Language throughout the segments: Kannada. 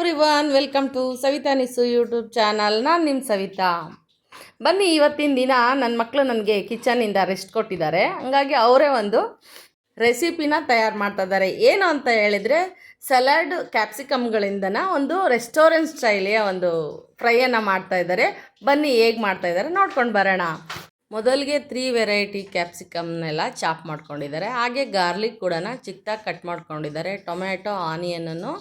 Everyone, welcome to Savitha Nisu YouTube channel. ನಾನು ನಿಮ್ಮ ಸವಿತಾ. ಬನ್ನಿ, ಇವತ್ತಿನ ದಿನ ನನ್ನ ಮಕ್ಕಳು ನನಗೆ ಕಿಚನಿಂದ ರೆಸ್ಟ್ ಕೊಟ್ಟಿದ್ದಾರೆ. ಹಂಗಾಗಿ ಅವರೇ ಒಂದು ರೆಸಿಪಿನ ತಯಾರು ಮಾಡ್ತಾಯಿದ್ದಾರೆ. ಏನು ಅಂತ ಹೇಳಿದರೆ, ಸಲಾಡ್ ಕ್ಯಾಪ್ಸಿಕಮ್ಗಳಿಂದನ ಒಂದು ರೆಸ್ಟೋರೆಂಟ್ ಸ್ಟೈಲಿಯ ಒಂದು ಫ್ರೈಯನ್ನು ಮಾಡ್ತಾಯಿದ್ದಾರೆ. ಬನ್ನಿ ಹೇಗೆ ಮಾಡ್ತಾಯಿದ್ದಾರೆ ನೋಡ್ಕೊಂಡು ಬರೋಣ. ಮೊದಲಿಗೆ 3 ವೆರೈಟಿ ಕ್ಯಾಪ್ಸಿಕಮ್ನೆಲ್ಲ ಚಾಪ್ ಮಾಡ್ಕೊಂಡಿದ್ದಾರೆ. ಹಾಗೆ ಗಾರ್ಲಿಕ್ ಕೂಡ ಚಿಕ್ಕದಾಗಿ ಕಟ್ ಮಾಡ್ಕೊಂಡಿದ್ದಾರೆ. ಟೊಮ್ಯಾಟೊ, ಆನಿಯನನ್ನು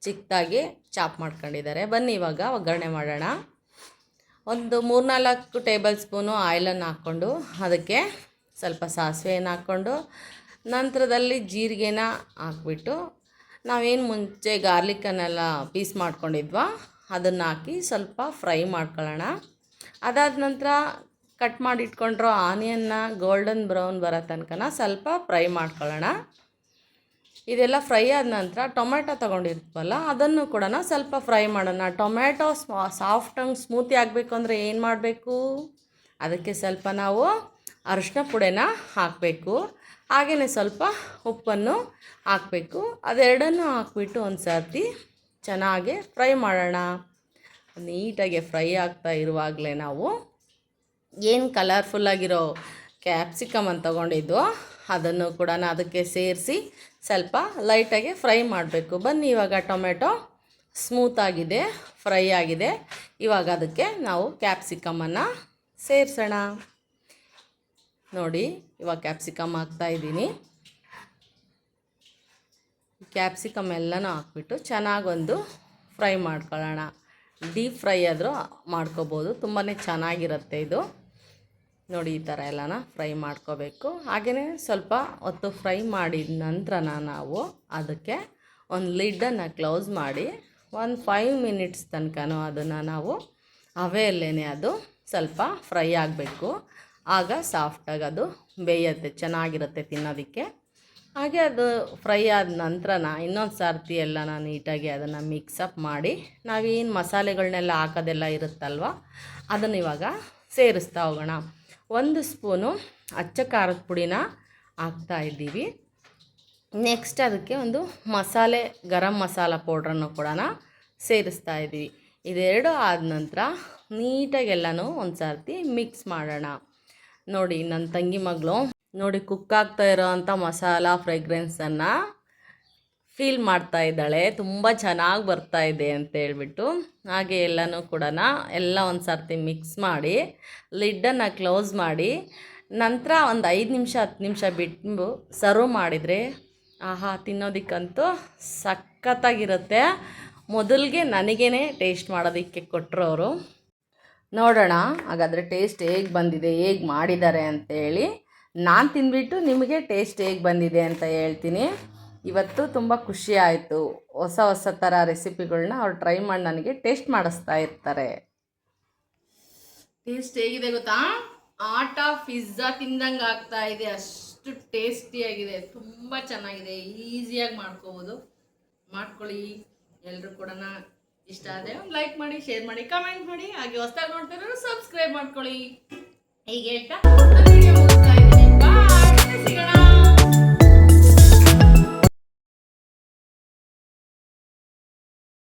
ಚಿಕ್ಕದಾಗಿ ಚಾಪ್ ಮಾಡ್ಕೊಂಡಿದ್ದಾರೆ. ಬನ್ನಿ ಇವಾಗ ಒಗ್ಗರಣೆ ಮಾಡೋಣ. ಒಂದು 3-4 ಟೇಬಲ್ ಸ್ಪೂನು ಆಯಿಲನ್ನು ಹಾಕ್ಕೊಂಡು ಅದಕ್ಕೆ ಸ್ವಲ್ಪ ಸಾಸಿವೆಯನ್ನು ಹಾಕ್ಕೊಂಡು ನಂತರದಲ್ಲಿ ಜೀರಿಗೆನ ಹಾಕ್ಬಿಟ್ಟು ನಾವೇನು ಮುಂಚೆ ಗಾರ್ಲಿಕ್ಕನ್ನೆಲ್ಲ ಪೀಸ್ ಮಾಡ್ಕೊಂಡಿದ್ವಾ ಅದನ್ನು ಹಾಕಿ ಸ್ವಲ್ಪ ಫ್ರೈ ಮಾಡ್ಕೊಳ್ಳೋಣ. ಅದಾದ ನಂತರ ಕಟ್ ಮಾಡಿ ಇಟ್ಕೊಂಡಿರೋ ಆನಿಯನ್ನ ಗೋಲ್ಡನ್ ಬ್ರೌನ್ ಬರೋ ತನಕ ಸ್ವಲ್ಪ ಫ್ರೈ ಮಾಡ್ಕೊಳ್ಳೋಣ. ಇದೆಲ್ಲ ಫ್ರೈ ಆದ ನಂತರ ಟೊಮೆಟೊ ತೊಗೊಂಡಿರ್ತೀವಲ್ಲ ಅದನ್ನು ಕೂಡ ಸ್ವಲ್ಪ ಫ್ರೈ ಮಾಡೋಣ. ಟೊಮೆಟೊ ಸಾಫ್ಟಾಗಿ ಸ್ಮೂತಿ ಆಗಬೇಕು ಅಂದರೆ ಏನು ಮಾಡಬೇಕು, ಅದಕ್ಕೆ ಸ್ವಲ್ಪ ನಾವು ಅರಿಶಿನ ಪುಡಿನ ಹಾಕಬೇಕು. ಹಾಗೆಯೇ ಸ್ವಲ್ಪ ಉಪ್ಪನ್ನು ಹಾಕಬೇಕು. ಅದೆರಡನ್ನು ಹಾಕ್ಬಿಟ್ಟು ಒಂದು ಸರ್ತಿ ಚೆನ್ನಾಗಿ ಫ್ರೈ ಮಾಡೋಣ. ನೀಟಾಗಿ ಫ್ರೈ ಆಗ್ತಾ ಇರುವಾಗಲೇ ನಾವು ಏನು ಕಲರ್ಫುಲ್ಲಾಗಿರೋ ಕ್ಯಾಪ್ಸಿಕಮ್ ಅಂತ ತೊಗೊಂಡಿದ್ದು ಅದನ್ನು ಕೂಡ ಅದಕ್ಕೆ ಸೇರಿಸಿ ಸ್ವಲ್ಪ ಲೈಟಾಗಿ ಫ್ರೈ ಮಾಡಬೇಕು. ಬನ್ನಿ, ಇವಾಗ ಟೊಮೆಟೊ ಸ್ಮೂತಾಗಿದೆ, ಫ್ರೈ ಆಗಿದೆ. ಇವಾಗ ಅದಕ್ಕೆ ನಾವು ಕ್ಯಾಪ್ಸಿಕಮನ್ನು ಸೇರಿಸೋಣ. ನೋಡಿ, ಇವಾಗ ಕ್ಯಾಪ್ಸಿಕಮ್ ಹಾಕ್ತಾಯಿದ್ದೀನಿ. ಕ್ಯಾಪ್ಸಿಕಮ್ ಎಲ್ಲನೂ ಹಾಕ್ಬಿಟ್ಟು ಚೆನ್ನಾಗೊಂದು ಫ್ರೈ ಮಾಡ್ಕೊಳ್ಳೋಣ. ಡೀಪ್ ಫ್ರೈ ಆದರೂ ಮಾಡ್ಕೋಬೋದು, ತುಂಬಾ ಚೆನ್ನಾಗಿರುತ್ತೆ ಇದು. ನೋಡಿ, ಈ ಥರ ಎಲ್ಲನ ಫ್ರೈ ಮಾಡ್ಕೋಬೇಕು. ಹಾಗೆಯೇ ಸ್ವಲ್ಪ ಹೊತ್ತು ಫ್ರೈ ಮಾಡಿದ ನಂತರ ನಾವು ಅದಕ್ಕೆ ಒಂದು ಲಿಡ್ಡನ್ನು ಕ್ಲೋಸ್ ಮಾಡಿ ಒಂದು 5 ಮಿನಿಟ್ಸ್ ತನಕನೂ ಅದನ್ನು ನಾವು ಹವೆಯಲ್ಲೇ ಅದು ಸ್ವಲ್ಪ ಫ್ರೈ ಆಗಬೇಕು. ಆಗ ಸಾಫ್ಟಾಗಿ ಅದು ಬೇಯುತ್ತೆ, ಚೆನ್ನಾಗಿರುತ್ತೆ ತಿನ್ನೋದಕ್ಕೆ. ಹಾಗೆ ಅದು ಫ್ರೈ ಆದ ನಂತರ ಇನ್ನೊಂದು ಸರ್ತಿ ಎಲ್ಲ ನೀಟಾಗಿ ಅದನ್ನು ಮಿಕ್ಸಪ್ ಮಾಡಿ ನಾವೇನು ಮಸಾಲೆಗಳನ್ನೆಲ್ಲ ಹಾಕೋದೆಲ್ಲ ಇರುತ್ತಲ್ವ ಅದನ್ನು ಇವಾಗ ಸೇರಿಸ್ತಾ ಹೋಗೋಣ. 1 ಸ್ಪೂನು ಅಚ್ಚ ಖಾರದ ಪುಡಿನ ಹಾಕ್ತಾಯಿದ್ದೀವಿ. ನೆಕ್ಸ್ಟ್ ಅದಕ್ಕೆ ಒಂದು ಮಸಾಲೆ, ಗರಂ ಮಸಾಲ ಪೌಡ್ರನ್ನು ಕೂಡ ಸೇರಿಸ್ತಾ ಇದ್ದೀವಿ. ಇದೆರಡು ಆದ ನಂತರ ನೀಟಾಗಿ ಎಲ್ಲನೂ ಒಂದು ಸರ್ತಿ ಮಿಕ್ಸ್ ಮಾಡೋಣ. ನೋಡಿ, ನನ್ನ ತಂಗಿ ಮಗಳು ನೋಡಿ ಕುಕ್ ಆಗ್ತಾ ಇರೋವಂಥ ಮಸಾಲ ಫ್ರೇಗ್ರೆನ್ಸನ್ನು ಫೀಲ್ ಮಾಡ್ತಾ ಇದ್ದಾಳೆ. ತುಂಬ ಚೆನ್ನಾಗಿ ಬರ್ತಾ ಇದೆ ಅಂತ ಹೇಳ್ಬಿಟ್ಟು. ಹಾಗೆ ಎಲ್ಲನೂ ಕೂಡ ಎಲ್ಲ ಒಂದು ಸರ್ತಿ ಮಿಕ್ಸ್ ಮಾಡಿ ಲಿಡ್ಡನ್ನು ಕ್ಲೋಸ್ ಮಾಡಿ ನಂತರ ಒಂದು 5 ನಿಮಿಷ 10 ನಿಮಿಷ ಬಿಟ್ಟು ಸರ್ವ್ ಮಾಡಿದರೆ ಆಹಾ, ತಿನ್ನೋದಕ್ಕಂತೂ ಸಖತ್ತಾಗಿರುತ್ತೆ. ಮೊದಲಿಗೆ ನನಗೇ ಟೇಸ್ಟ್ ಮಾಡೋದಕ್ಕೆ ಕೊಟ್ಟರು ಅವರು. ನೋಡೋಣ ಹಾಗಾದರೆ ಟೇಸ್ಟ್ ಹೇಗೆ ಬಂದಿದೆ, ಹೇಗೆ ಮಾಡಿದ್ದಾರೆ ಅಂತೇಳಿ. ನಾನು ತಿಂದ್ಬಿಟ್ಟು ನಿಮಗೆ ಟೇಸ್ಟ್ ಹೇಗೆ ಬಂದಿದೆ ಅಂತ ಹೇಳ್ತೀನಿ. ಇವತ್ತು ತುಂಬ ಖುಷಿ ಆಯಿತು. ಹೊಸ ಹೊಸ ಥರ ರೆಸಿಪಿಗಳನ್ನ ಅವ್ರು ಟ್ರೈ ಮಾಡಿ ನನಗೆ ಟೇಸ್ಟ್ ಮಾಡಿಸ್ತಾ ಇರ್ತಾರೆ. ಟೇಸ್ಟ್ ಹೇಗಿದೆ ಗೊತ್ತಾ? ಆಟ ಪಿಜ್ಜಾ ತಿಂದಂಗೆ ಆಗ್ತಾ ಇದೆ, ಅಷ್ಟು ಟೇಸ್ಟಿಯಾಗಿದೆ. ತುಂಬ ಚೆನ್ನಾಗಿದೆ, ಈಸಿಯಾಗಿ ಮಾಡ್ಕೋಬೋದು. ಮಾಡ್ಕೊಳ್ಳಿ, ಎಲ್ಲರೂ ಕೂಡ ಇಷ್ಟ ಆದರೆ ಒಂದು ಲೈಕ್ ಮಾಡಿ, ಶೇರ್ ಮಾಡಿ, ಕಮೆಂಟ್ ಮಾಡಿ. ಹಾಗೆ ಹೊಸದಾಗಿ ನೋಡ್ತಿರೋರು ಸಬ್ಸ್ಕ್ರೈಬ್ ಮಾಡ್ಕೊಳ್ಳಿ. ಹೀಗೆ ಹೇಳ್ತಾ ವಿಡಿಯೋ ಮುಗಿಸ್ತಾ ಇದ್ದೀನಿ. ಬಾಯ್, ಸಿಗೋಣ.